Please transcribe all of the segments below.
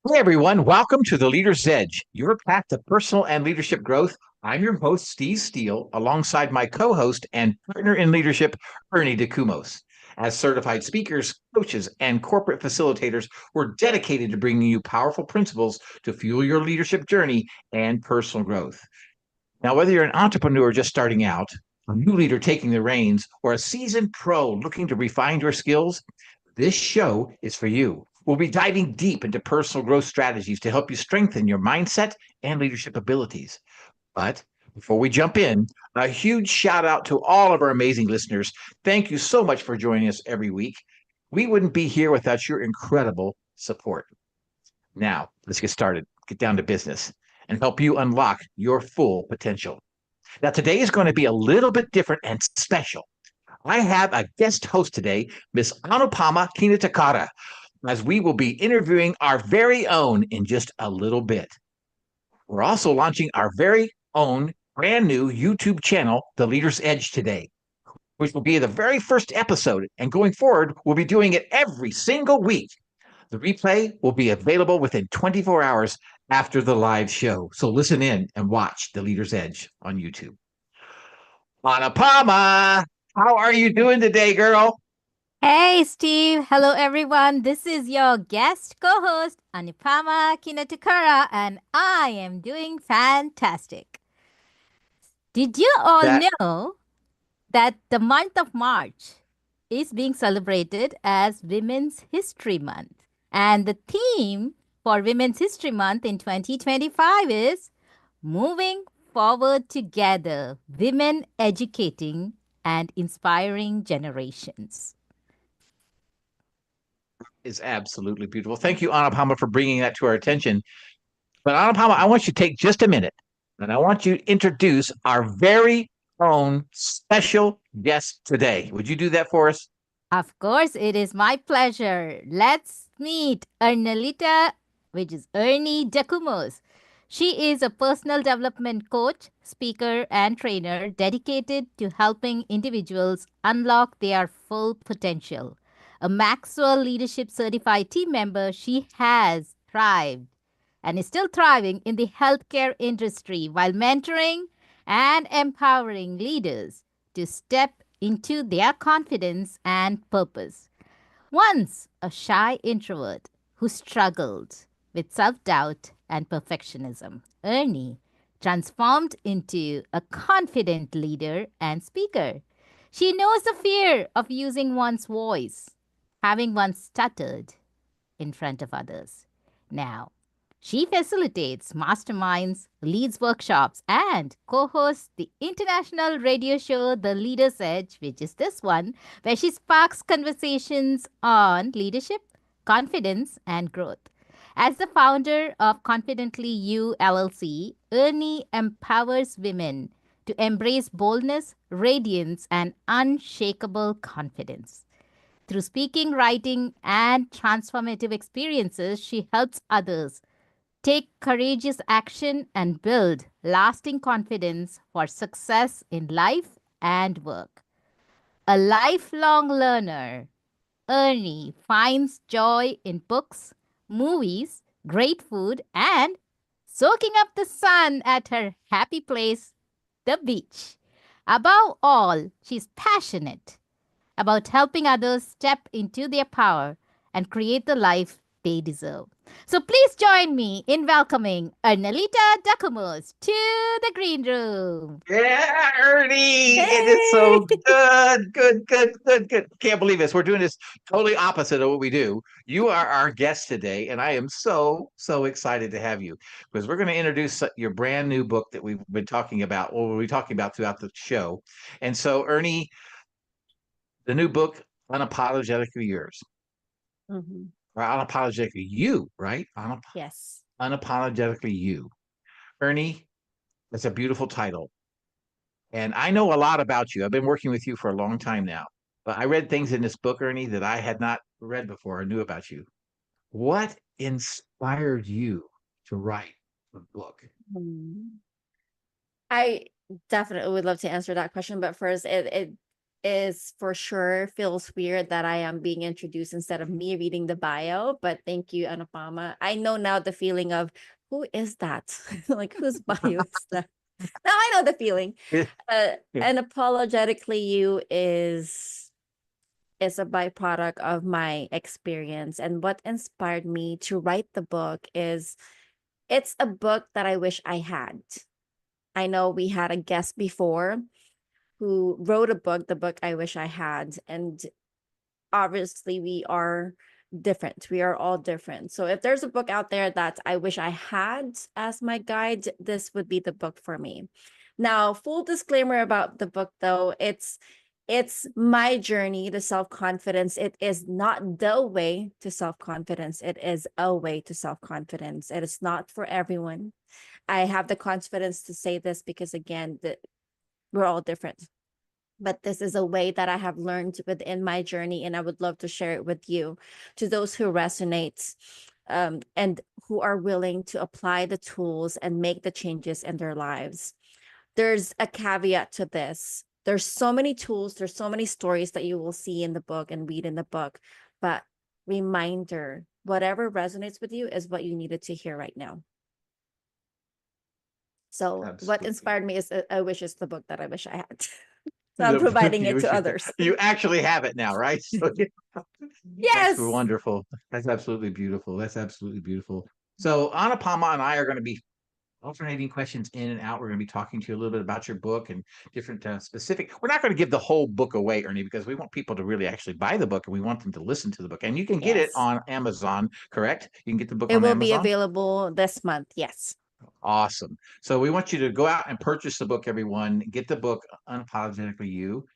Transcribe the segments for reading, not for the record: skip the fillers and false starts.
Hey everyone, welcome to the Leader's Edge, your path to personal and leadership growth. I'm your host, Steve Steele, alongside my co-host and partner in leadership, Ernie Dacumos. As certified speakers, coaches, and corporate facilitators, we're dedicated to bringing you powerful principles to fuel your leadership journey and personal growth. Now, whether you're an entrepreneur just starting out, a new leader taking the reins, or a seasoned pro looking to refine your skills, this show is for you. We'll be diving deep into personal growth strategies to help you strengthen your mindset and leadership abilities. But before we jump in, a huge shout out to all of our amazing listeners. Thank you so much for joining us every week. We wouldn't be here without your incredible support. Now, let's get started, get down to business, and help you unlock your full potential. Now, today is going to be a little bit different and special. I have a guest host today, Miss Anupama Kinatukara, as we will be interviewing our very own in just a little bit. We're also launching our very own brand new YouTube channel, The Leader's Edge, today, which will be the very first episode. And going forward, we'll be doing it every single week. The replay will be available within 24 hours after the live show. So listen in and watch The Leader's Edge on YouTube. Anupama, how are you doing today, girl? Hey, Steve. Hello, everyone. This is your guest co-host, Anupama Kinatukara, and I am doing fantastic. Did you all That know that the month of March is being celebrated as Women's History Month? And the theme for Women's History Month in 2025 is Moving Forward Together, Women Educating and Inspiring Generations. is absolutely beautiful. Thank you, Anupama, for bringing that to our attention. But Anupama, I want you to take just a minute and I want you to introduce our very own special guest today. Would you do that for us? Of course, it is my pleasure. Let's meet Ernelita, which is Ernie Dacumos. She is a personal development coach, speaker, and trainer dedicated to helping individuals unlock their full potential. A Maxwell Leadership Certified team member, she has thrived and is still thriving in the healthcare industry while mentoring and empowering leaders to step into their confidence and purpose. Once a shy introvert who struggled with self doubt and perfectionism, Ernie transformed into a confident leader and speaker. She knows the fear of using one's voice, having one stuttered in front of others. Now, she facilitates masterminds, leads workshops, and co hosts the international radio show The Leader's Edge, which is this one, where she sparks conversations on leadership, confidence, and growth. As the founder of Confidently You LLC, Ernie empowers women to embrace boldness, radiance, and unshakable confidence. Through speaking, writing, and transformative experiences, she helps others take courageous action and build lasting confidence for success in life and work. A lifelong learner, Ernie finds joy in books, movies, great food, and soaking up the sun at her happy place, the beach. Above all, she's passionate about helping others step into their power and create the life they deserve. So please join me in welcoming Ernelita Dacumos to the green room. Yeah, Ernie, it is Hey! so good, good, good, good, good. Can't believe this. We're doing this totally opposite of what we do. You are our guest today, and I am so, so excited to have you because we're going to introduce your brand new book that we've been talking about, or we'll be talking about throughout the show. And so, Ernie, the new book, Unapologetically Yours, Mhm. or Unapologetically You, right? Yes. Unapologetically You. Ernie, that's a beautiful title. And I know a lot about you. I've been working with you for a long time now. But I read things in this book, Ernie, that I had not read before or knew about you. What inspired you to write the book? Mm. I definitely would love to answer that question, but first, it is for sure feels weird that I am being introduced instead of me reading the bio. But thank you, Anupama. I know now the feeling of who is that? Like, whose bio is that? Now I know the feeling. And apologetically, you is a byproduct of my experience. And what inspired me to write the book is it's a book that I wish I had. I know we had a guest before who wrote a book, the book I wish I had. And obviously, we are different. We are all different. So if there's a book out there that I wish I had as my guide, this would be the book for me. Now, full disclaimer about the book, though, it's my journey to self-confidence. It is not the way to self-confidence. It is a way to self-confidence. It is not for everyone. I have the confidence to say this because, again, we're all different. But this is a way that I have learned within my journey, and I would love to share it with you, to those who resonate and who are willing to apply the tools and make the changes in their lives. There's a caveat to this. There's so many tools, there's so many stories that you will see in the book and read in the book. But reminder, whatever resonates with you is what you needed to hear right now. So what Absolutely. inspired me is I wish it's the book that I wish I had. So I'm providing it to others. You actually have it now, right? So, Yes. that's wonderful. That's absolutely beautiful. That's absolutely beautiful. So Anupama and I are going to be alternating questions in and out. We're going to be talking to you a little bit about your book and different specific. We're not going to give the whole book away, Ernie, because we want people to really actually buy the book and we want them to listen to the book. And you can get it Yes. on Amazon, correct? You can get the book It on will be Amazon. available this month. Yes. Awesome. So we want you to go out and purchase the book, everyone. Get the book, Unapologetically You.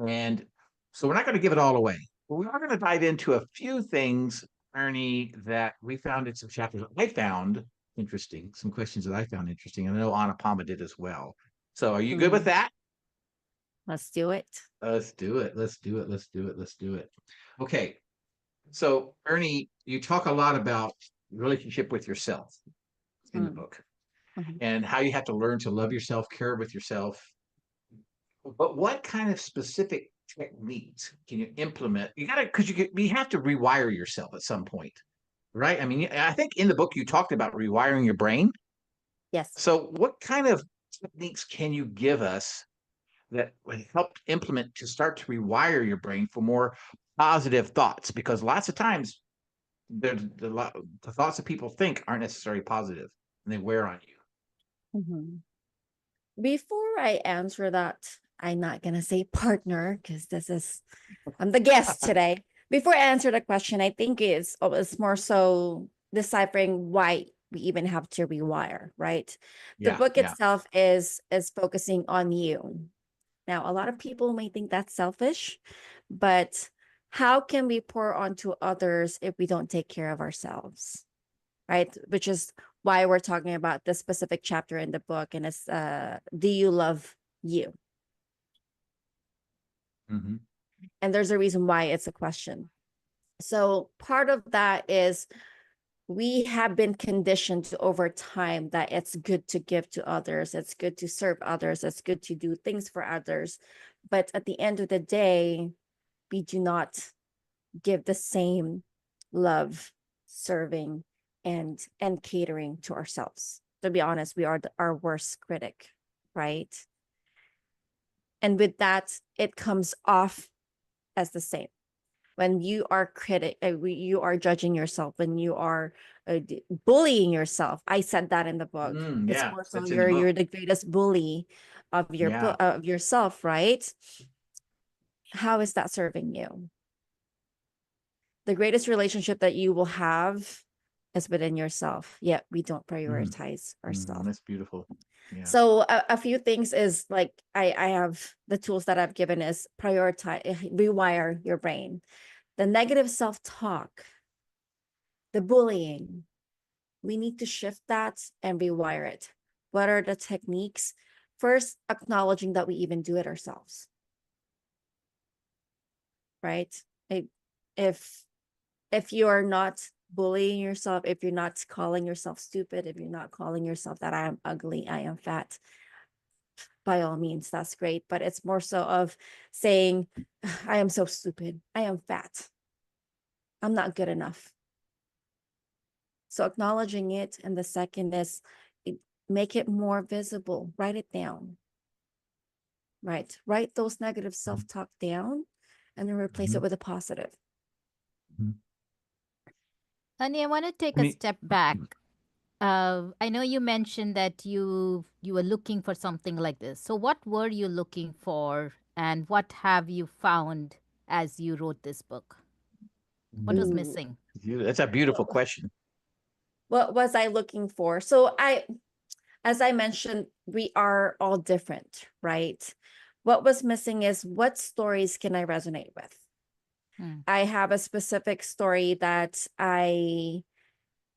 And so we're not going to give it all away, but we are going to dive into a few things, Ernie, that we found in some chapters I found interesting, some questions that I found interesting. And I know Anupama did as well. So are you good with that? Let's do it. Let's do it. Let's do it. Let's do it. Let's do it. Okay. So Ernie, you talk a lot about relationship with yourself in the book. And how you have to learn to love yourself, care with yourself. But what kind of specific techniques can you implement? You got to, because you have to rewire yourself at some point, right? I mean, I think in the book you talked about rewiring your brain. Yes. So, what kind of techniques can you give us that would help implement to start to rewire your brain for more positive thoughts? Because lots of times, the thoughts that people think aren't necessarily positive, and they wear on you. Before I answer that, I'm not going to say partner because I'm the guest today. Before I answer the question, I think it's more so deciphering why we even have to rewire, right? The book itself is focusing on you. Now, a lot of people may think that's selfish, but how can we pour onto others if we don't take care of ourselves? Right? Which is why we're talking about this specific chapter in the book. And it's, do you love you? And there's a reason why it's a question. So part of that is we have been conditioned over time that it's good to give to others. It's good to serve others. It's good to do things for others. But at the end of the day, we do not give the same love, serving, and catering to ourselves. To be honest, we are our worst critic, right? And with that, it comes off as the same. When you are you are judging yourself, when you are bullying yourself. I said that in the book. It's more so you're the greatest bully of of yourself, right? How is that serving you? The greatest relationship that you will have is within yourself. Yet we don't prioritize ourselves. That's beautiful. Yeah. So a few things is like I have the tools that I've given is rewire your brain. The negative self-talk, the bullying, we need to shift that and rewire it. What are the techniques? First, acknowledging that we even do it ourselves, right? If you are not bullying yourself, if you're not calling yourself stupid, if you're not calling yourself that I am ugly, I am fat, by all means, that's great. But it's more so of saying, I am so stupid. I am fat. I'm not good enough. So acknowledging it. And the second is make it more visible. Write it down. Right. Write those negative self-talk down and then replace it with a positive. Honey, I want to take a Ernie- step back. I know you mentioned that you were looking for something like this. So what were you looking for, and what have you found as you wrote this book? What was Mm. Ooh. missing? That's a beautiful question. What was I looking for? So as I mentioned, we are all different, right? What was missing is what stories can I resonate with? I have a specific story that I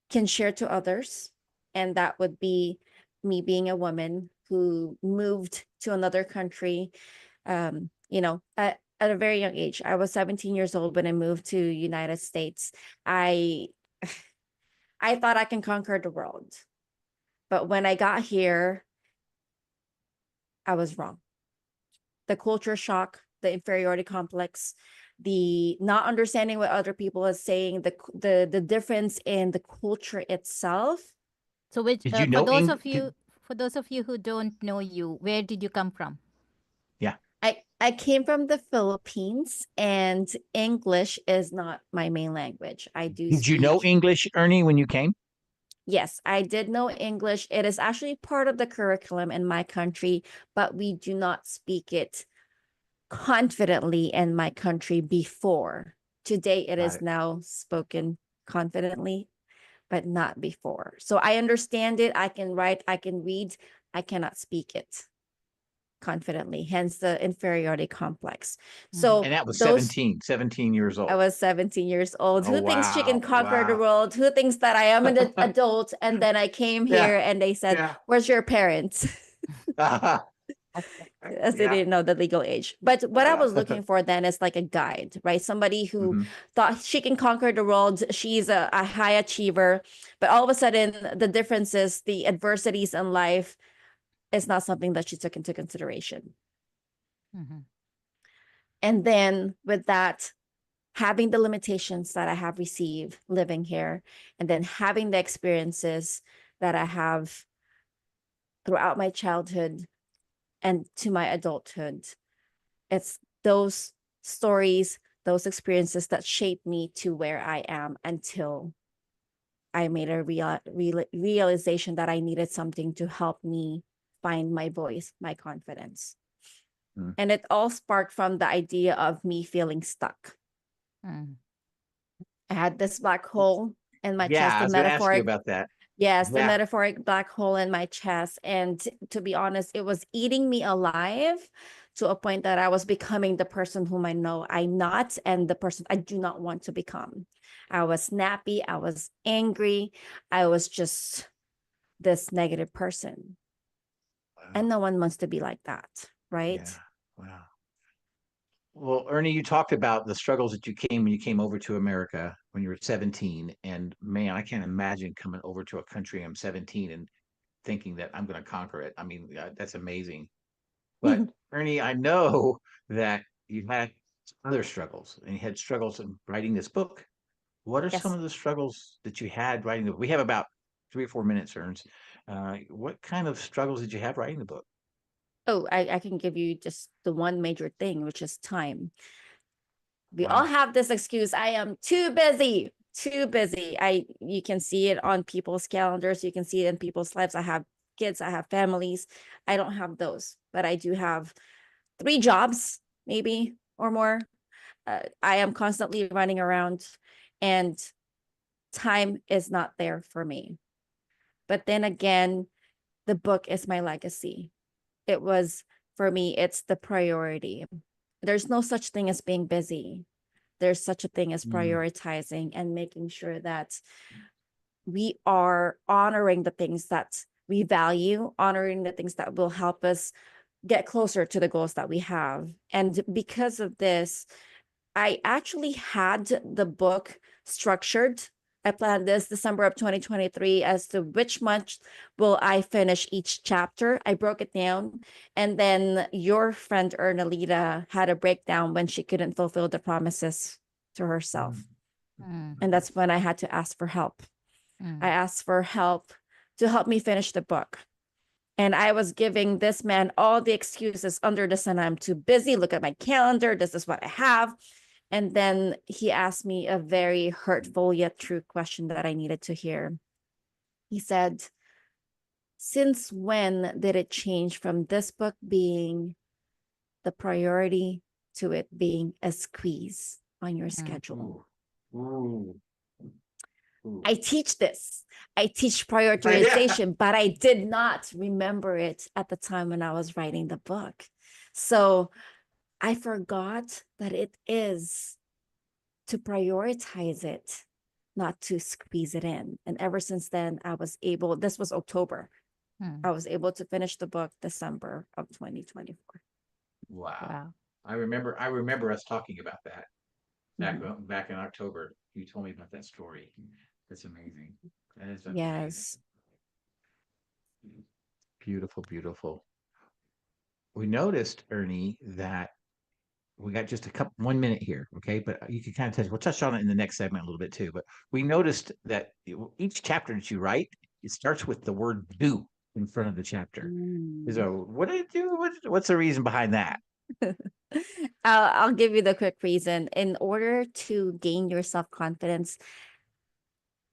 can share to others, and that would be me being a woman who moved to another country, at a very young age. I was 17 years old when I moved to United States. I thought I can conquer the world. But when I got here, I was wrong. The culture shock, the inferiority complex, the not understanding what other people are saying, the difference in the culture itself. So which Did you know for those of you who don't know you, where did you come from? Yeah. I came from the Philippines, and English is not my main language. I do Did you know speak. English, Ernie, when you came? Yes, I did know English. It is actually part of the curriculum in my country, but we do not speak it confidently in my country before. Today, it Got is it. now spoken confidently, but not before. So I understand it. I can write, I can read, I cannot speak it confidently, hence the inferiority complex. So And that was those 17 years I old. was 17 years old. Oh, Who thinks she can wow. conquer the Wow. world? Who thinks that I am an adult? And then I came Yeah. here and they said, Yeah. where's your parents? As they Yeah. didn't know the legal age. But what I was looking for then is like a guide, right? Somebody who Mhm. thought she can conquer the world. She's a high achiever. But all of a sudden, the difference is the adversities in life is not something that she took into consideration. And then with that, having the limitations that I have received living here, and then having the experiences that I have throughout my childhood and to my adulthood, it's those stories, those experiences that shaped me to where I am until I made a realization that I needed something to help me find my voice, my confidence. And it all sparked from the idea of me feeling stuck. I had this black hole in my chest, Yeah, I the was going to ask you metaphoric. about that. Yes, the Yeah. metaphoric black hole in my chest. And to be honest, it was eating me alive to a point that I was becoming the person whom I know I'm not, and the person I do not want to become. I was snappy. I was angry. I was just this negative person. Wow. And no one wants to be like that, right? Yeah. Wow. Well, Ernie, you talked about the struggles that you came when you came over to America when you were 17. And man, I can't imagine coming over to a country I'm 17 and thinking that I'm going to conquer it. I mean, that's amazing. But Ernie, I know that you had other struggles and you had struggles in writing this book. What are some Yes. of the struggles that you had writing the book? We have about 3 or 4 minutes, Ernst. What kind of struggles did you have writing the book? Oh, I can give you just the one major thing, which is time. We Wow. all have this excuse. I am too busy, too busy. You can see it on people's calendars. You can see it in people's lives. I have kids, I have families. I don't have those, but I do have 3 jobs, maybe or more. I am constantly running around, and time is not there for me. But then again, the book is my legacy. It was, for me, it's the priority. There's no such thing as being busy. There's such a thing as prioritizing and making sure that we are honoring the things that we value, honoring the things that will help us get closer to the goals that we have. And because of this, I actually had the book structured I planned this December of 2023 as to which month will I finish each chapter. I broke it down. And then your friend Ernelita had a breakdown when she couldn't fulfill the promises to herself. And that's when I had to ask for help. I asked for help to help me finish the book. And I was giving this man all the excuses under the sun. I'm too busy. Look at my calendar. This is what I have. And then he asked me a very hurtful yet true question that I needed to hear. He said, since when did it change from this book being the priority to it being a squeeze on your schedule? I teach this. I teach prioritization, but I did not remember it at the time when I was writing the book. So I forgot that it is to prioritize it, not to squeeze it in. And ever since then, I was able, this was October. I was able to finish the book December of 2024. Wow. I remember us talking about that back in October. You told me about that story. That's amazing. That is amazing. Yes. Beautiful, beautiful. We noticed, Ernie, that we got just 1 minute here, okay? But you can kind of touch. We'll touch on it in the next segment a little bit too. But we noticed that each chapter that you write, it starts with the word "do" in front of the chapter. So, what do you do? What's the reason behind that? I'll give you the quick reason. In order to gain your self-confidence,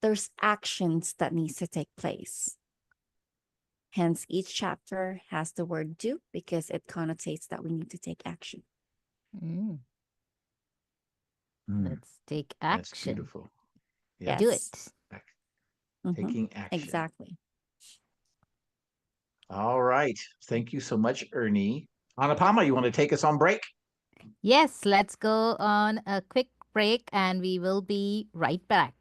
there's actions that needs to take place. Hence, each chapter has the word do because it connotates that we need to take action. Let's take action. That's beautiful. Yes. Do it. Taking action. Exactly. All right. Thank you so much, Ernie. Anupama, you want to take us on break? Yes, let's go on a quick break and we will be right back.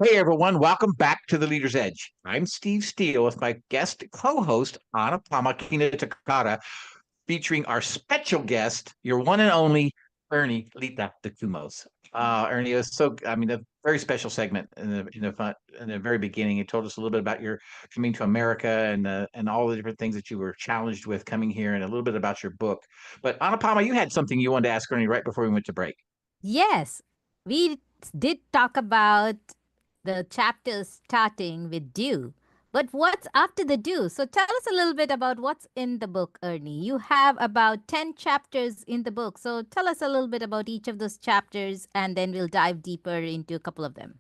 Hey, everyone. Welcome back to The Leader's Edge. I'm Steve Steele with my guest co-host, Anupama Kinatukara, featuring our special guest, your one and only Ernelita Dacumos. Ernie, it was a very special segment in the very beginning. You told us a little bit about your coming to America and all the different things that you were challenged with coming here, and a little bit about your book. But Anupama, you had something you wanted to ask Ernie right before we went to break. Yes, we did talk about the chapters starting with do. But what's after the do? So tell us a little bit about what's in the book, Ernie. You have about 10 chapters in the book. So tell us a little bit about each of those chapters, and then we'll dive deeper into a couple of them.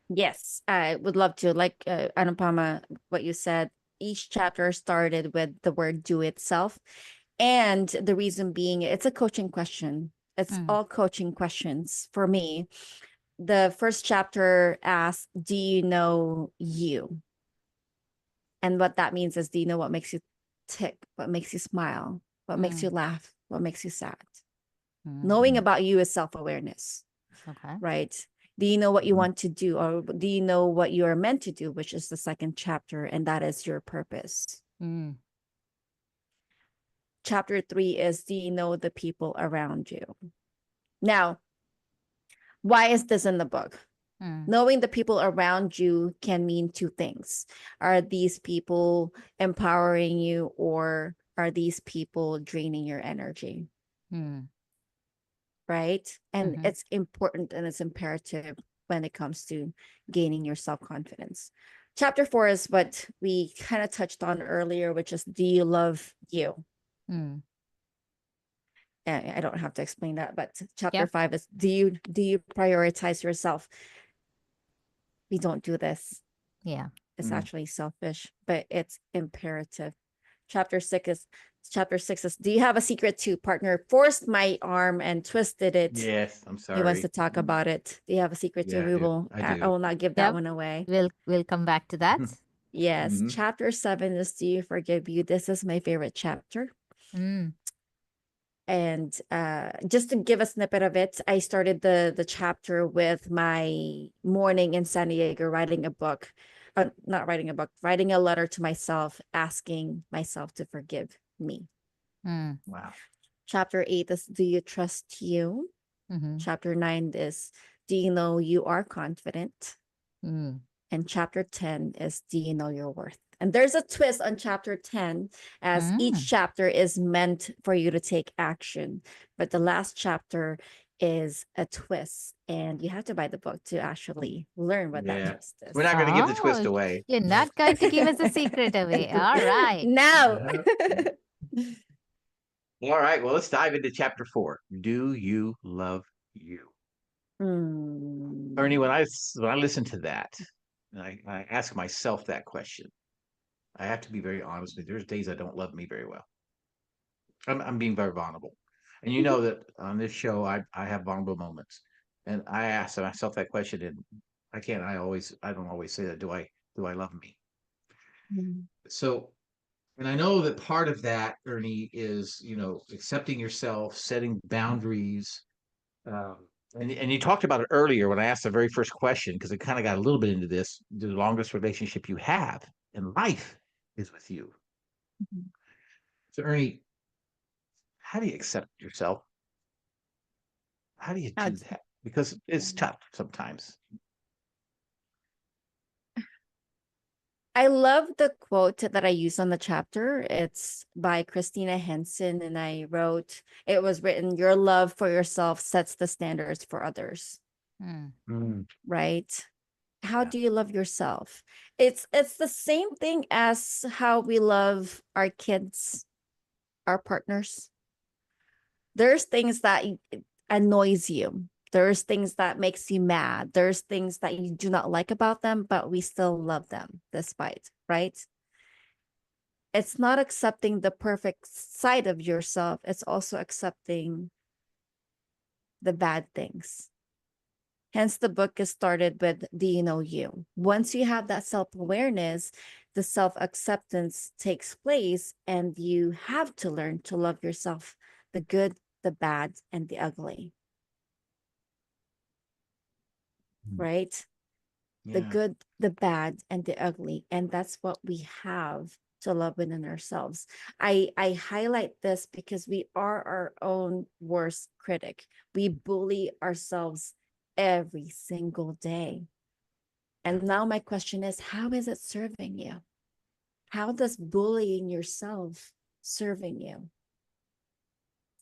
Yes, I would love to. Like Anupama, what you said, each chapter started with the word do itself. And the reason being, it's a coaching question. It's all coaching questions for me. The first chapter asks, do you know you? And what that means is, do you know what makes you tick? What makes you smile? What makes you laugh? What makes you sad? Knowing about you is self-awareness, Okay. right? Do you know what you Mhm. want to do, or do you know what you are meant to do, which is the second chapter, and that is your purpose. Mm. Chapter 3 is, do you know the people around you? Now, why is this in the book? Mm. Knowing the people around you can mean two things. Are these people empowering you, or are these people draining your energy? Mm. Right? And Mhm. it's important and it's imperative when it comes to gaining your self-confidence. Chapter 4 is what we kind of touched on earlier, which is, do you love you? Mm. And I don't have to explain that, but chapter Yep. 5 is, do you prioritize yourself? We don't do this. Yeah. It's Mm. actually selfish, but it's imperative. Chapter 6 is, do you have a secret too? Partner forced my arm and twisted it. Yes, I'm He wants sorry. to talk about it. Do you have a secret too? Yeah, I do. I I do. will not give that Yep. one away. We'll come back to that. Yes. Mhm. Chapter 7 is, do you forgive you? This is my favorite chapter. Mm. And just to give a snippet of it, I started the chapter with my morning in San Diego, writing a book, not writing a book, writing a letter to myself, asking myself to forgive me. Mm. Wow. Chapter 8 is, do you trust you? Mhm. Chapter 9 is, do you know you are confident? Mm. And chapter 10 is, do you know your worth? And there's a twist on chapter 10, as each chapter is meant for you to take action. But the last chapter is a twist, and you have to buy the book to actually learn what that Yeah. twist is. We're not going to give the twist Oh, away. you're not going to give us a secret away. All right. No. All right. Well, let's dive into chapter 4. Do you love you? Ernie, Hmm. when I listen to that, and I ask myself that question, I have to be very honest with you. There's days I don't love me very well. I'm being very vulnerable. And you know that on this show I have vulnerable moments. And I ask myself that question, and I don't always say that. Do I love me? So, and I know that part of that, Ernie, is, accepting yourself, setting boundaries. Um, and you talked about it earlier when I asked the very first question, because it kind of got a little bit into this. The longest relationship you have in life is with you. So, Ernie, how do you accept yourself? How do you How do that? Because it's tough sometimes. I love the quote that I use on the chapter. It's by Christina Henson, and it was written, your love for yourself sets the standards for others, Mm. right? How Yeah. do you love yourself? It's the same thing as how we love our kids, our partners. There's things that annoys you. There's things that makes you mad. There's things that you do not like about them, but we still love them despite, right? It's not accepting the perfect side of yourself. It's also accepting the bad things. Hence, the book is started with, do you know you? Once you have that self-awareness, the self-acceptance takes place, and you have to learn to love yourself, the good, the bad, and the ugly, right? The Yeah. good, the bad, and the ugly. And that's what we have to love within ourselves. I highlight this because we are our own worst critic. We bully ourselves every single day. And now my question is, how is it serving you? How does bullying yourself serving you?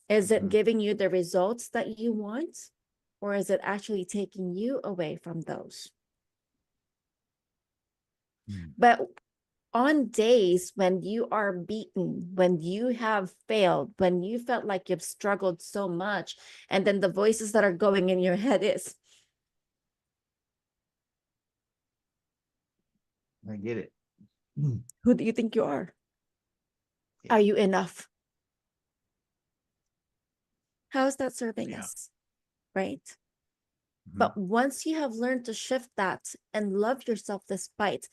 Is it Mhm. giving you the results that you want? Or is it actually taking you away from those? Mm. But on days when you are beaten, when you have failed, when you felt like you've struggled so much, and then the voices that are going in your head is, I get it. Mm. who do you think you are? Yeah. Are you enough? How is that serving Yeah. us? Right? Mhm. But once you have learned to shift that and love yourself despite,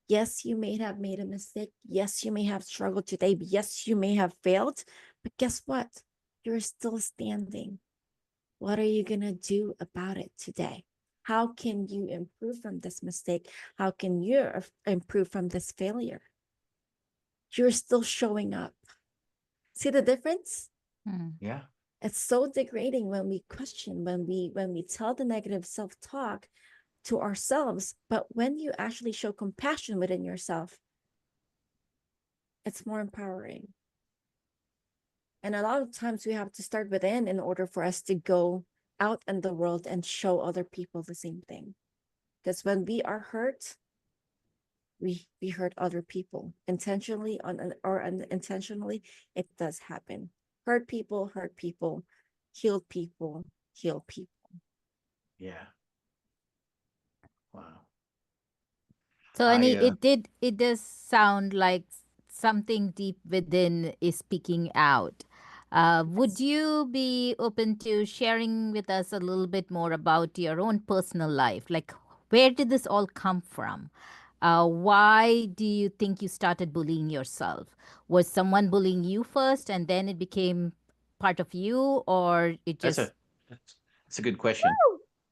yes, you may have made a mistake. Yes, you may have struggled today. Yes, you may have failed. But guess what? You're still standing. What are you going to do about it today? How can you improve from this mistake? How can you improve from this failure? You're still showing up. See the difference? Yeah. It's so degrading when we question, when we tell the negative self-talk to ourselves, but when you actually show compassion within yourself, it's more empowering. And a lot of times we have to start within in order for us to go out in the world and show other people the same thing. Because when we are hurt, we hurt other people intentionally or unintentionally. It does happen. Hurt people, heal people, heal people. Yeah. Wow. So, I, Annie, it does sound like something deep within is speaking out. Would you be open to sharing with us a little bit more about your own personal life? Like, where did this all come from? Why do you think you started bullying yourself? Was someone bullying you first and then it became part of you, or it that's just. a that's a good question.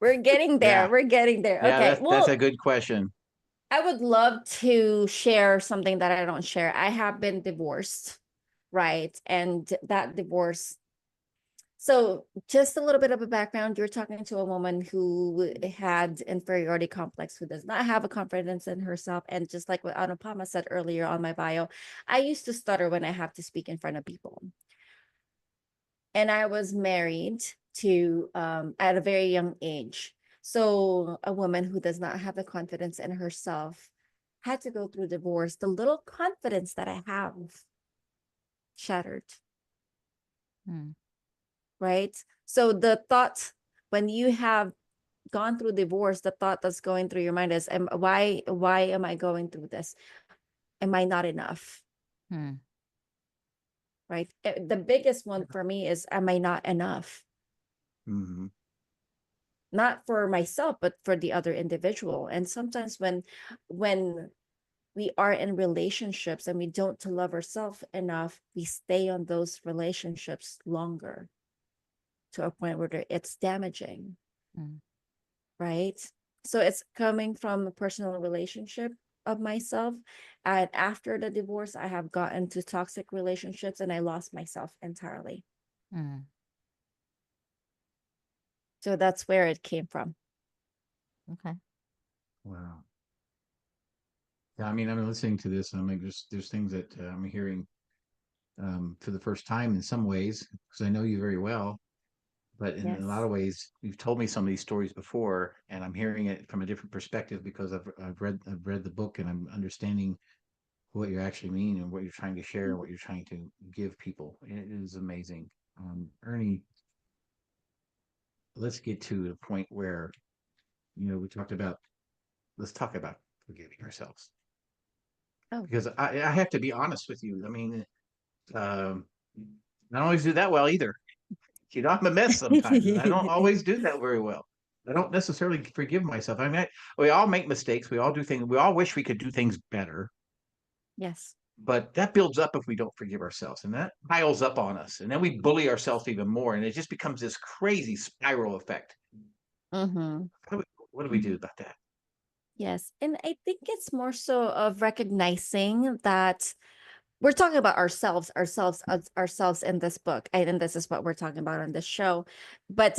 We're getting there. Yeah. We're getting there. Yeah, Okay. that's a Well, good question. I would love to share something that I don't share. I have been divorced, right? And that divorce. So, just a little bit of a background. You're talking to a woman who had inferiority complex, who does not have a confidence in herself. And just like what Anupama said earlier on my bio, I used to stutter when I have to speak in front of people. And I was married to at a very young age. So a woman who does not have the confidence in herself had to go through divorce. The little confidence that I have shattered. Right? So the thought, when you have gone through divorce, the thought that's going through your mind is, why am I going through this? Am I not enough? Right? The biggest one for me is, am I not enough? Mm-hmm. Not for myself, but for the other individual. And sometimes when we are in relationships and we don't love ourselves enough, we stay on those relationships longer to a point where it's damaging. Right? So it's coming from a personal relationship of myself. And after the divorce, I have gotten to toxic relationships and I lost myself entirely. So that's where it came from. Okay. Wow. Yeah, I mean, I'm listening to this, and I'm like, there's things that I'm hearing for the first time in some ways, because I know you very well. But in a lot of ways, you've told me some of these stories before, and I'm hearing it from a different perspective because I've read the book and I'm understanding what you actually mean and what you're trying to share, what you're trying to give people. It is amazing. Ernie, let's get to the point where, we talked about, let's talk about forgiving ourselves. Oh. Because I have to be honest with you. I mean, I don't always do that well either. I'm a mess sometimes. And I don't always do that very well. I don't necessarily forgive myself. I mean, we all make mistakes. We all do things. We all wish we could do things better. Yes. But that builds up if we don't forgive ourselves, and that piles up on us, and then we bully ourselves even more, and it just becomes this crazy spiral effect. Mm-hmm. What do we do about that? Yes. And I think it's more so of recognizing that we're talking about ourselves in this book. And this is what we're talking about on this show. But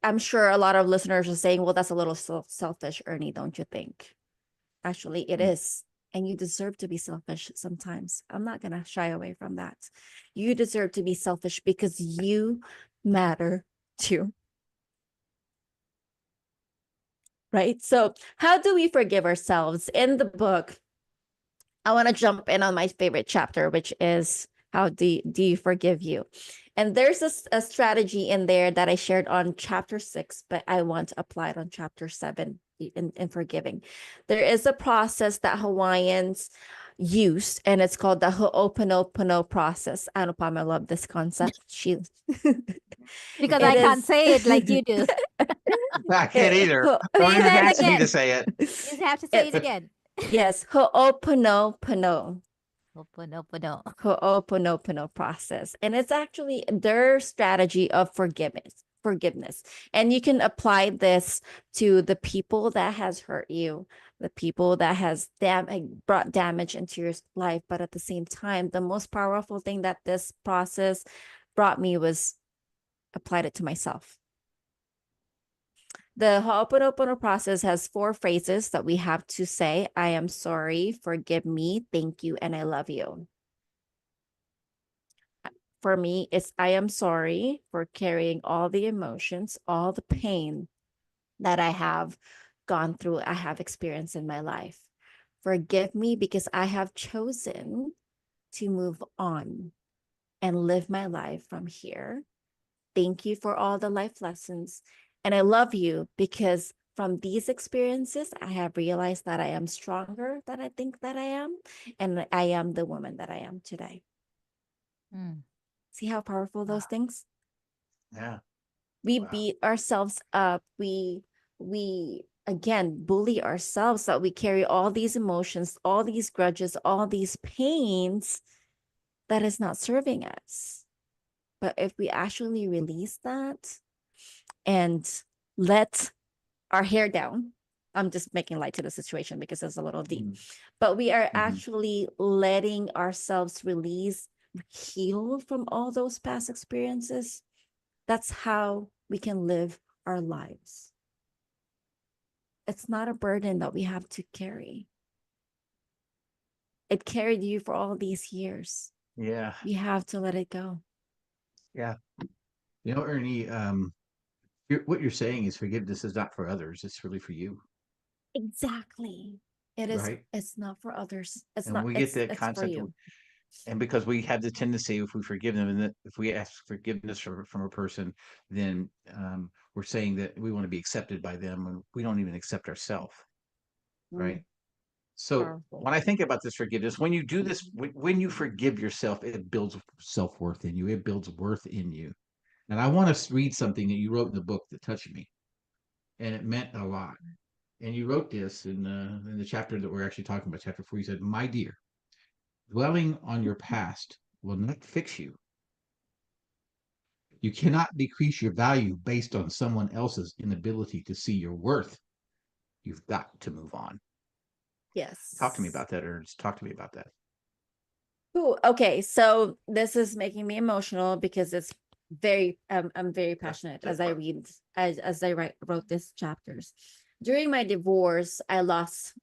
I'm sure a lot of listeners are saying, well, that's a little selfish, Ernie, don't you think? Actually, it is. And you deserve to be selfish sometimes. I'm not going to shy away from that. You deserve to be selfish because you matter too. Right? So how do we forgive ourselves? In the book, I want to jump in on my favorite chapter, which is how do you forgive you? And there's a strategy in there that I shared on chapter 6, but I want to apply it on chapter 7 in forgiving. There is a process that Hawaiians use, and it's called the Ho'oponopono process. Anupama, I love this concept. Because I can't say it like you do. I can't either. Don't even ask me to say it. You have to say it again. Yes, Ho'oponopono. Ho'oponopono. Ho'oponopono process. And it's actually their strategy of forgiveness. forgiveness. And you can apply this to the people that has hurt you, the people that has brought damage into your life. But at the same time, the most powerful thing that this process brought me was applied it to myself. The Ho'oponopono process has 4 phrases that we have to say. I am sorry, forgive me, thank you, and I love you. For me, it's I am sorry for carrying all the emotions, all the pain that I have gone through, I have experienced in my life. Forgive me because I have chosen to move on and live my life from here. Thank you for all the life lessons. And I love you because from these experiences, I have realized that I am stronger than I think that I am. And I am the woman that I am today. Mm. See how powerful those things? Yeah. We Wow. beat ourselves up. We again bully ourselves that we carry all these emotions, all these grudges, all these pains that is not serving us. But if we actually release that and let our hair down, I'm just making light to the situation because it's a little deep, but we are actually letting ourselves release, heal from all those past experiences. That's how we can live our lives. It's not a burden that we have to carry. It carried you for all these years. Yeah. You have to let it go. Yeah. You know, Ernie, what you're saying is forgiveness is not for others. It's really for you. Exactly. It is. Right. It's not for others. It's And not. we get that It's for concept. you. And because we have the tendency, if we forgive them, and if we ask forgiveness from a person, then we're saying that we want to be accepted by them, and we don't even accept ourselves, right? So Powerful. when I think about this forgiveness, when you do this, when you forgive yourself, it builds self-worth in you. It builds worth in you. And I want to read something that you wrote in the book that touched me, and it meant a lot. And you wrote this in the chapter that we're actually talking about, chapter 4. You said, "My dear, dwelling on your past will not fix you. You cannot decrease your value based on someone else's inability to see your worth. You've got to move on." Yes. Talk to me about that, Ernst. Talk to me about that. Ooh, okay, so this is making me emotional because it's very. I'm very passionate as I read, as I wrote these chapters. During my divorce, I lost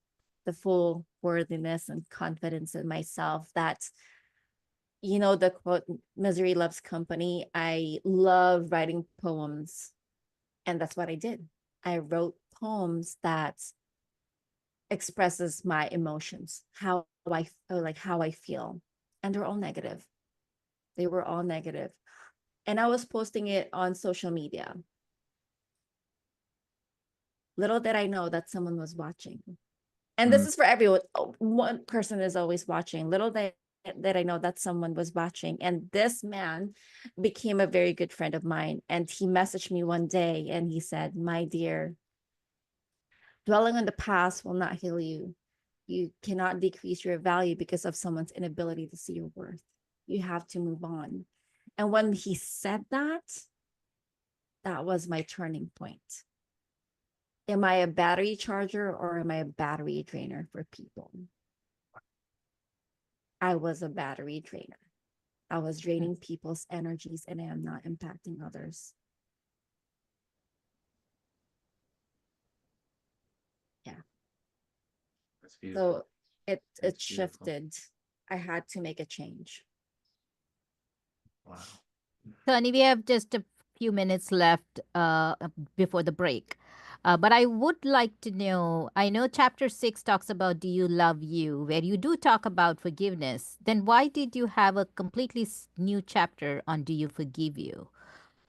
the full worthiness and confidence in myself. That, the quote, "Misery loves company." I love writing poems, and that's what I did. I wrote poems that expresses my emotions, how I feel, and they're all negative. They were all negative. And I was posting it on social media. Little did I know that someone was watching. And this is for everyone. One person is always watching. Little that I know that someone was watching. And this man became a very good friend of mine. And he messaged me one day and he said, "My dear, dwelling on the past will not heal you. You cannot decrease your value because of someone's inability to see your worth. You have to move on." And when he said that, that was my turning point. Am I a battery charger or am I a battery drainer for people? I was a battery drainer. I was draining people's energies and I am not impacting others. Yeah. That's beautiful. So it That's beautiful. shifted. I had to make a change. Wow. Tony, we have just a few minutes left before the break. But I would like to know, I know chapter 6 talks about "Do You Love You," where you do talk about forgiveness. Then why did you have a completely new chapter on "Do You Forgive You"?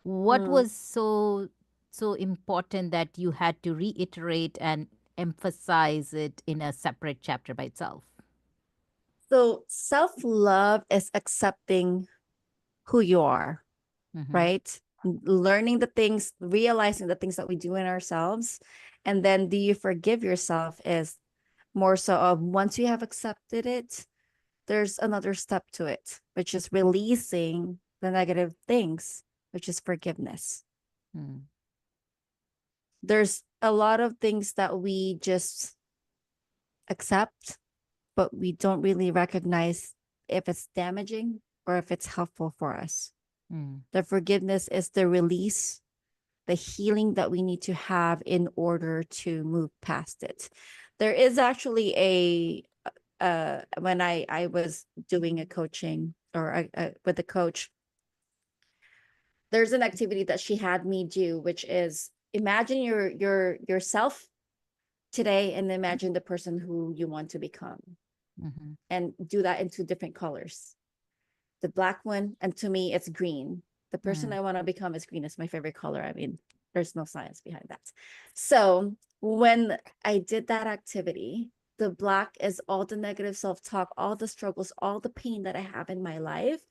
What was so important that you had to reiterate and emphasize it in a separate chapter by itself? So self-love is accepting who you are, Mm-hmm. right? Learning the things, realizing the things that we do in ourselves. And then do you forgive yourself is more so of once you have accepted it, there's another step to it, which is releasing the negative things, which is forgiveness. Mm. There's a lot of things that we just accept, but we don't really recognize if it's damaging or if it's helpful for us. Mm. The forgiveness is the release, the healing that we need to have in order to move past it. There is actually a when I was doing a coaching or with a coach, there's an activity that she had me do, which is imagine yourself today and imagine the person who you want to become, Mhm. and do that in two different colors. The black one, and to me it's green. The person Mm. I want to become is green. It's my favorite color. I mean, there's no science behind that. So when I did that activity, the black is all the negative self-talk, all the struggles, all the pain that I have in my life.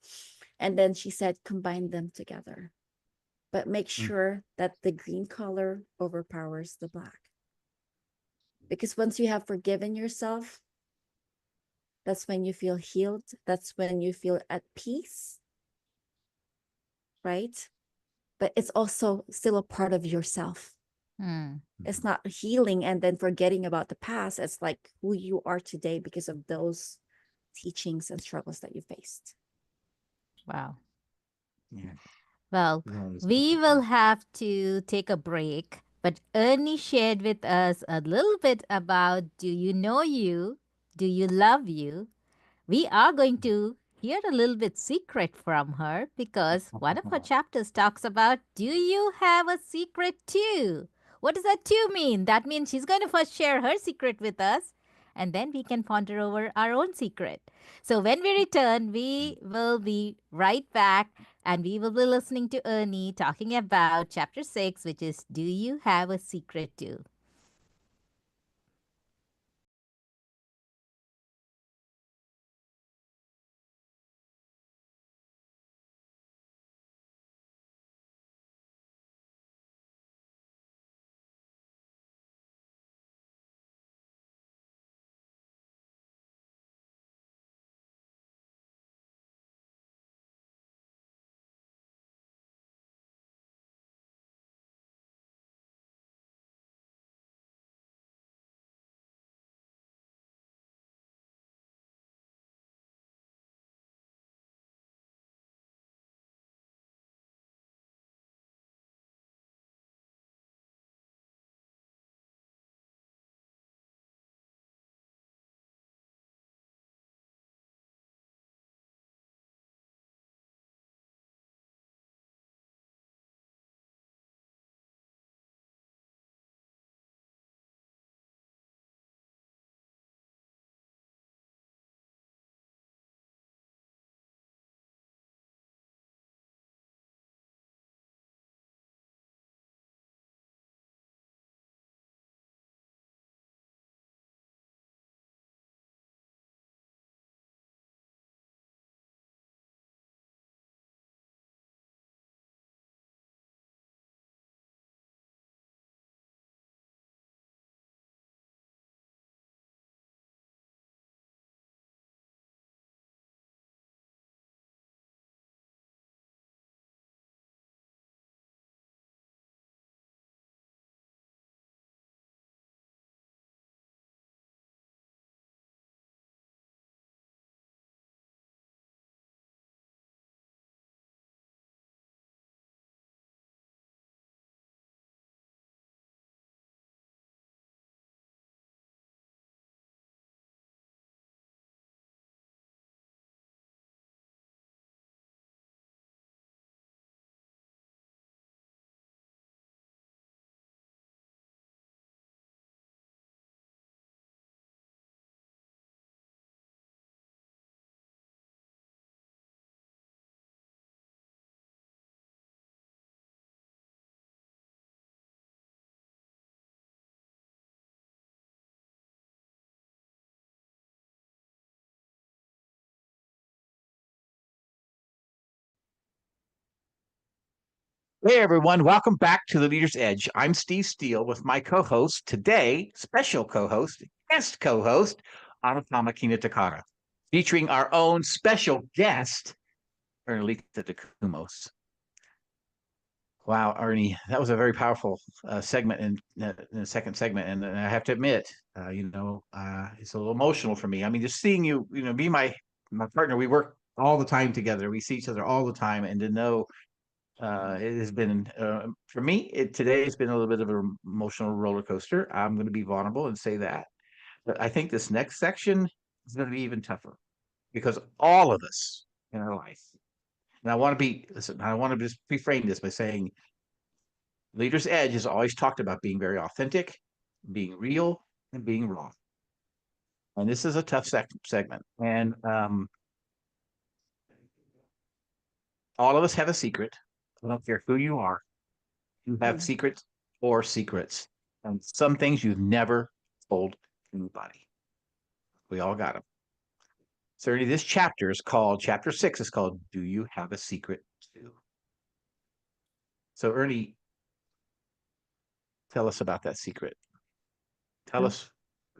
And then she said, combine them together, but make sure that the green color overpowers the black. Because once you have forgiven yourself, that's when you feel healed. That's when you feel at peace, right? But it's also still a part of yourself. Mm. It's not healing and then forgetting about the past. It's like who you are today because of those teachings and struggles that you faced. Wow. Yeah. Well, That is we powerful. will have to take a break, but Ernie shared with us a little bit about do you know you? Do you love you? We are going to hear a little bit secret from her because one of her chapters talks about do you have a secret too? What does that too mean? That means she's going to first share her secret with us and then we can ponder over our own secret. So when we return, we will be right back and we will be listening to Ernie talking about chapter 6, which is Do You Have a Secret Too? Hey everyone, welcome back to the Leader's Edge. I'm Steve Steele with my co-host today, special co-host, guest co-host, Anupama Kinatukara, featuring our own special guest, Ernelita Dacumos. Wow, Ernie, that was a very powerful segment in the second segment, and I have to admit, it's a little emotional for me. I mean, just seeing you, be my partner. We work all the time together. We see each other all the time, and to know it has been for me. Today has been a little bit of an emotional roller coaster. I'm going to be vulnerable and say that, but I think this next section is going to be even tougher because all of us in our life. And I want to listen. I want to just reframe this by saying Leader's Edge has always talked about being very authentic, being real, and being raw. And this is a tough segment. And all of us have a secret. I don't care who you are. You have secrets or secrets. And some things you've never told anybody. We all got them. So Ernie, this chapter 6 is called, Do You Have a Secret Too? So Ernie, tell us about that secret. Tell us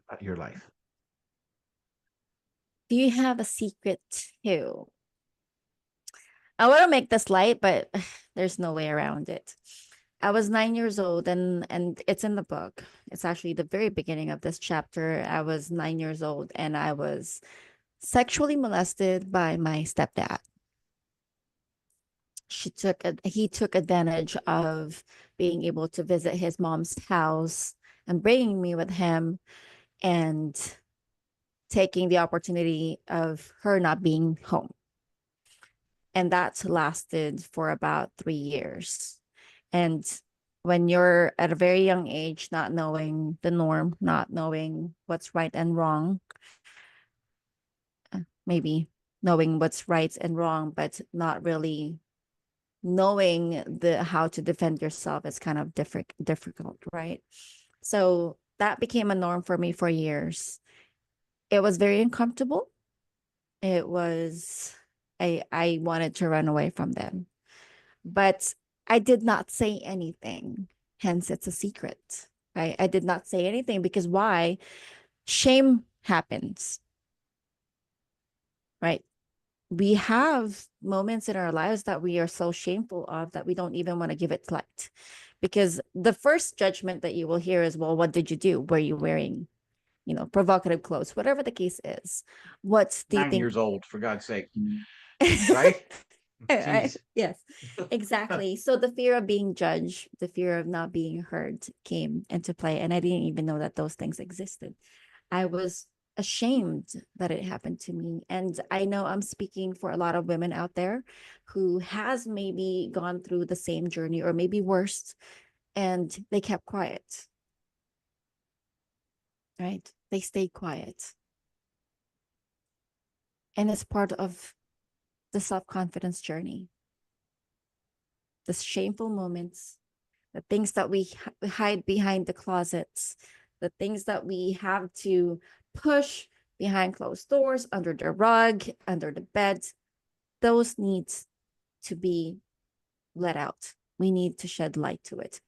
about your life. Do you have a secret too? I want to make this light, but there's no way around it. I was 9 years old, and it's in the book. It's actually the very beginning of this chapter. I was 9 years old, and I was sexually molested by my stepdad. He took advantage of being able to visit his mom's house and bringing me with him, and taking the opportunity of her not being home. And that lasted for about 3 years. And when you're at a very young age, not knowing the norm, not knowing what's right and wrong, maybe knowing what's right and wrong, but not really knowing how to defend yourself, is kind of difficult, right? So that became a norm for me for years. It was very uncomfortable. I wanted to run away from them, but I did not say anything. Hence, it's a secret, right? I did not say anything because why? Shame happens, right? We have moments in our lives that we are so shameful of that we don't even want to give it light, because the first judgment that you will hear is, well, what did you do? Were you wearing, provocative clothes? Whatever the case is. What do you 9 think? years old, for God's sake. Right? Jeez. Yes, exactly. So the fear of being judged, the fear of not being heard came into play. And I didn't even know that those things existed. I was ashamed that it happened to me. And I know I'm speaking for a lot of women out there who has maybe gone through the same journey or maybe worse, and they kept quiet, right? They stayed quiet. And it's part of the self-confidence journey. The shameful moments, the things that we hide behind the closets, the things that we have to push behind closed doors, under the rug, under the bed, those needs to be let out. We need to shed light to it.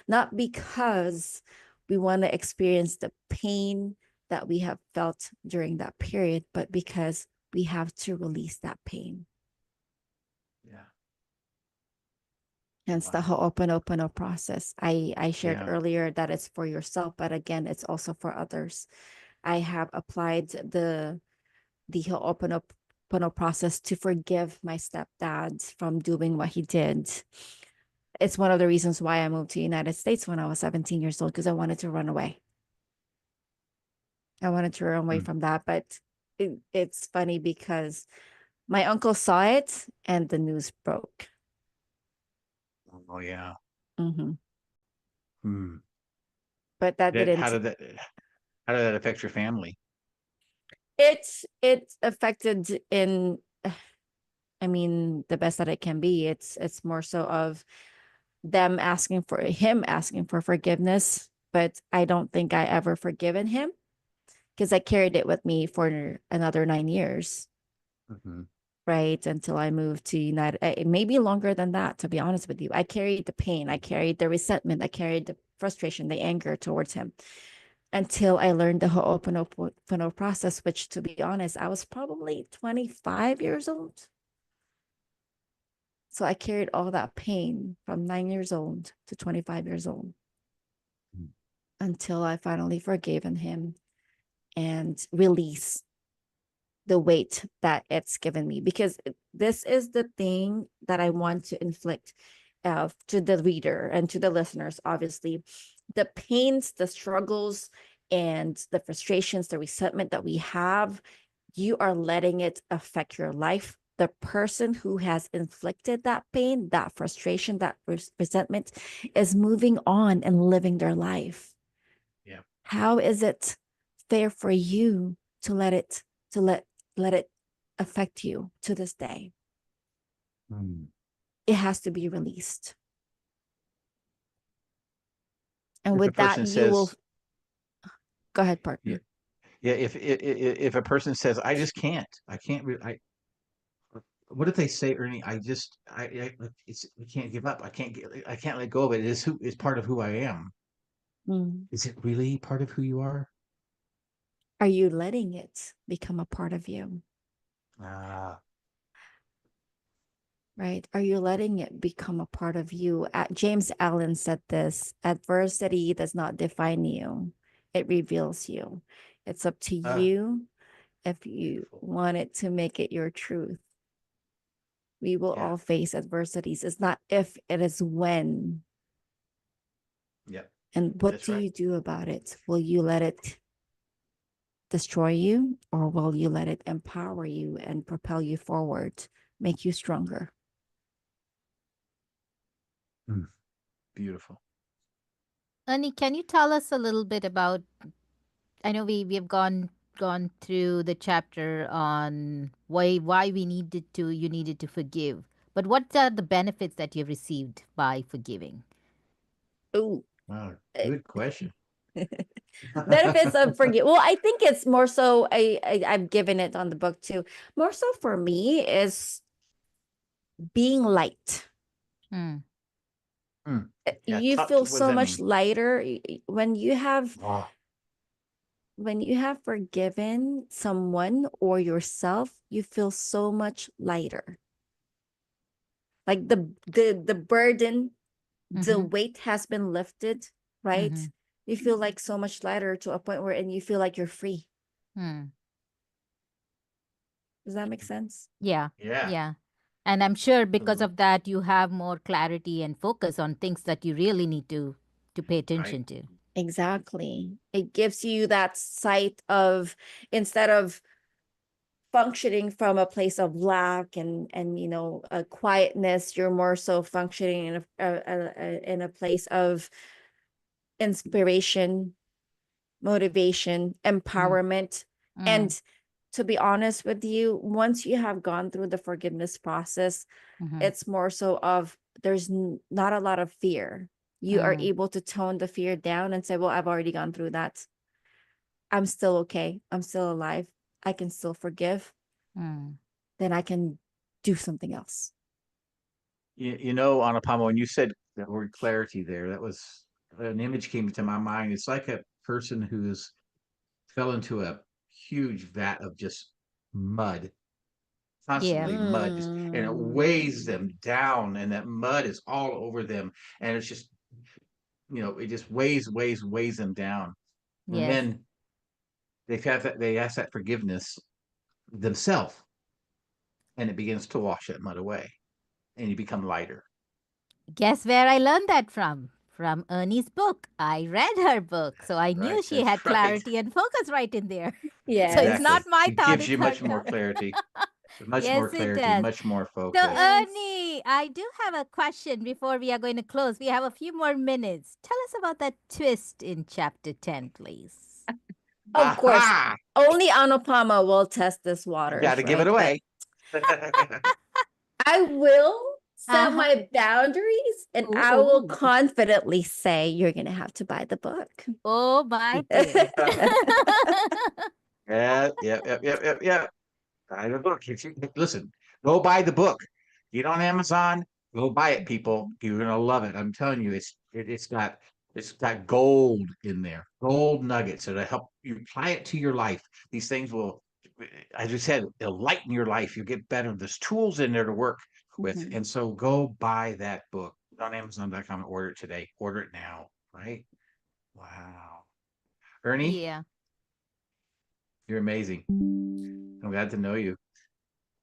Not because we want to experience the pain that we have felt during that period, but because we have to release that pain. Yeah. Hence the Ho'oponopono process. I shared earlier that it's for yourself, but again, it's also for others. I have applied the Ho'oponopono process to forgive my stepdad from doing what he did. It's one of the reasons why I moved to the United States when I was 17 years old, because I wanted to run away. I wanted to run away from that. But it's funny because my uncle saw it and the news broke. Oh yeah. But that didn't. How did that affect your family? It affected in, I mean, the best that it can be. It's more so of him asking for forgiveness, but I don't think I ever forgiven him, because I carried it with me for another 9 years. Right, until I moved to United, maybe longer than that, to be honest with you. I carried the pain, I carried the resentment, I carried the frustration, the anger towards him, until I learned the Ho'oponopono process, which, to be honest, I was probably 25 years old. So I carried all that pain from 9 years old to 25 years old until I finally forgiven him and release the weight that it's given me, because this is the thing that I want to inflict to the reader and to the listeners. Obviously, the pains, the struggles, and the frustrations, the resentment that we have, you are letting it affect your life. The person who has inflicted that pain, that frustration, that resentment is moving on and living their life. Yeah. How is it fair for you to let it affect you to this day? It has to be released. And If with that, you will go ahead, partner. Yeah. If a person says, I just can't, what if they say, Ernie, I can't give up. I can't let go of it. It's part of who I am. Is it really part of who you are? Are you letting it become a part of you? Right? Are you letting it become a part of you? James Allen said this: adversity does not define you, it reveals you. It's up to you if you want it to make it your truth. We will all face adversities. It's not if, it is when. Yep. And what do you do about it? Will you let it destroy you, or will you let it empower you and propel you forward, make you stronger? Beautiful. Ernie, can you tell us a little bit about, I know we have gone through the chapter on why you needed to forgive, but what are the benefits that you've received by forgiving? Oh, wow, good question. Benefits of forgive. Well, I think it's more so, I've given it on the book too. More so for me is being light. Yeah, You what feel does so that much mean? lighter when you have forgiven someone or yourself. You feel so much lighter. Like the burden, the weight has been lifted, right? You feel like so much lighter to a point where, and you feel like you're free. Does that make sense? Yeah. And I'm sure because of that, you have more clarity and focus on things that you really need to pay attention to. Exactly. It gives you that sight of, instead of functioning from a place of lack and a quietness, you're more so functioning in a place of inspiration, motivation, empowerment. And to be honest with you, once you have gone through the forgiveness process, it's more so of, there's not a lot of fear. You are able to tone the fear down and say, well, I've already gone through that. I'm still okay. I'm still alive. I can still forgive. Then I can do something else. Anupama, when you said the word clarity there, that was an image came to my mind. It's like a person who's fell into a huge vat of just mud, constantly mud, and it weighs them down, and that mud is all over them, and it's just, it just weighs them down. And then they ask that forgiveness themselves, and it begins to wash that mud away, and you become lighter. Guess where I learned that from? From Ernie's book. I read her book, so I knew she had clarity and focus right in there. Yeah. So it's not my it thought. gives you much more clarity. Much more clarity, It does. much more So, focus. Ernie, I do have a question before we are going to close. We have a few more minutes. Tell us about that twist in chapter 10, please. Of course. Only Anupama will test this water. Got to give it away. I will set my boundaries, and I will confidently say you're going to have to buy the book. Oh, my dear. Yeah. Buy the book. Listen, go buy the book. Get on Amazon. Go buy it, people. You're gonna love it. I'm telling you, it's got gold in there, gold nuggets that'll help you apply it to your life. These things will, as you said, they'll lighten your life. You get better. There's tools in there to work with. Mhm. And so go buy that book on Amazon.com and order it today. Order it now, right? Wow. Ernie, Yeah. you're amazing. I'm glad to know you.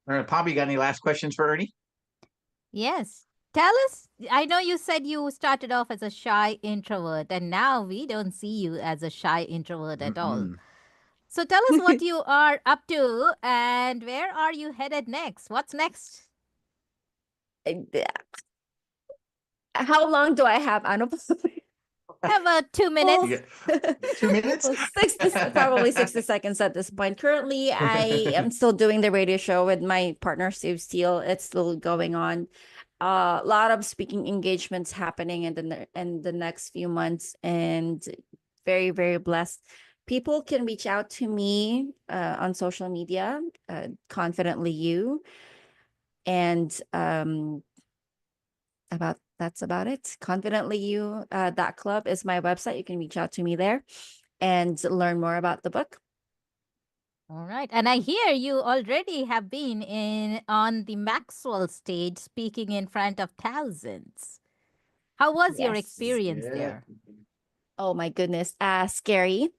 Poppy, you got any last questions for Ernie? Yes. Tell us. I know you said you started off as a shy introvert, and now we don't see you as a shy introvert at all. Mm-mm. So tell us what you are up to and where are you headed next? What's next? Yeah. How long do I have, Anupama? Have 2 minutes. You got 2 minutes? Well, probably 60 seconds at this point. Currently, I am still doing the radio show with my partner, Steve Steele. It's still going on. A lot of speaking engagements happening in the next few months, and very, very blessed. People can reach out to me on social media, Confidently You, and that's about it. Confidently You that club is my website. You can reach out to me there and learn more about the book. All right. And I hear you already have been on the Maxwell stage speaking in front of thousands. How was your Yes. experience Yeah. there? Oh my goodness. Scary,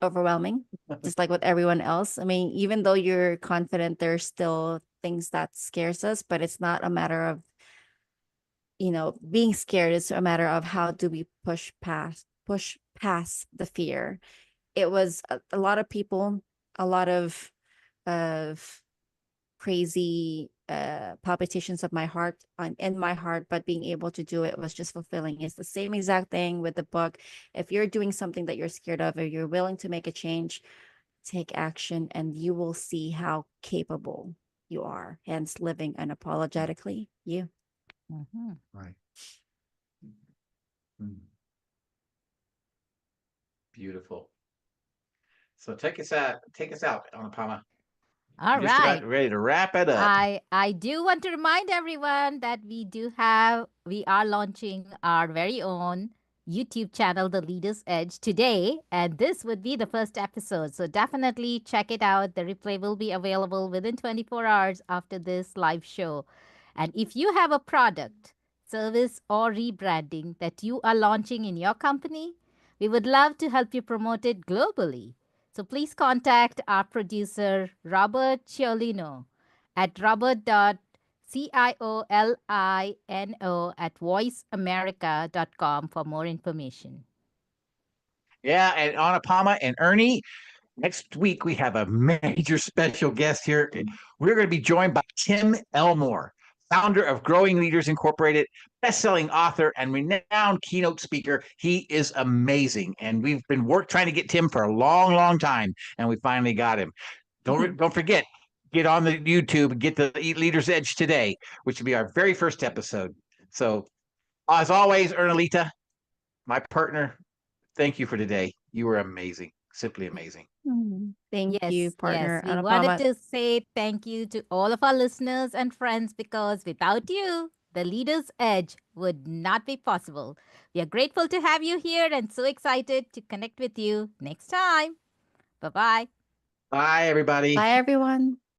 overwhelming, just like with everyone else. I mean, even though you're confident, there's still things that scares us, but it's not a matter of, being scared. It's a matter of how do we push past the fear. It was a lot of people, a lot of crazy palpitations of my heart in my heart, but being able to do it was just fulfilling. It's the same exact thing with the book. If you're doing something that you're scared of, or you're willing to make a change, take action, and you will see how capable you are. Hence, living unapologetically you. Mhm. Right. Mm. Beautiful. So take us out, Anupama. All Just about right. ready to wrap it up. I do want to remind everyone that we are launching our very own YouTube channel, The Leader's Edge, today, and this would be the first episode. So definitely check it out. The replay will be available within 24 hours after this live show. And if you have a product, service, or rebranding that you are launching in your company, we would love to help you promote it globally. So please contact our producer, Robert Ciolino, at robert.ciolino@voiceamerica.com for more information. Yeah, and Anupama and Ernie, next week we have a major special guest here. We're going to be joined by Tim Elmore, founder of Growing Leaders Incorporated, best-selling author and renowned keynote speaker. He is amazing, and we've been trying to get Tim for a long, long time, and we finally got him. Don't forget, get on the YouTube and get the Leader's Edge today, which will be our very first episode. So, as always, Ernelita, my partner, thank you for today. You were amazing, simply amazing. Thank you, Yes, yes. partner We wanted Anupama. to say thank you to all of our listeners and friends because without you, the Leader's Edge would not be possible. We are grateful to have you here and so excited to connect with you next time. Bye bye. Bye, everybody. Bye, everyone.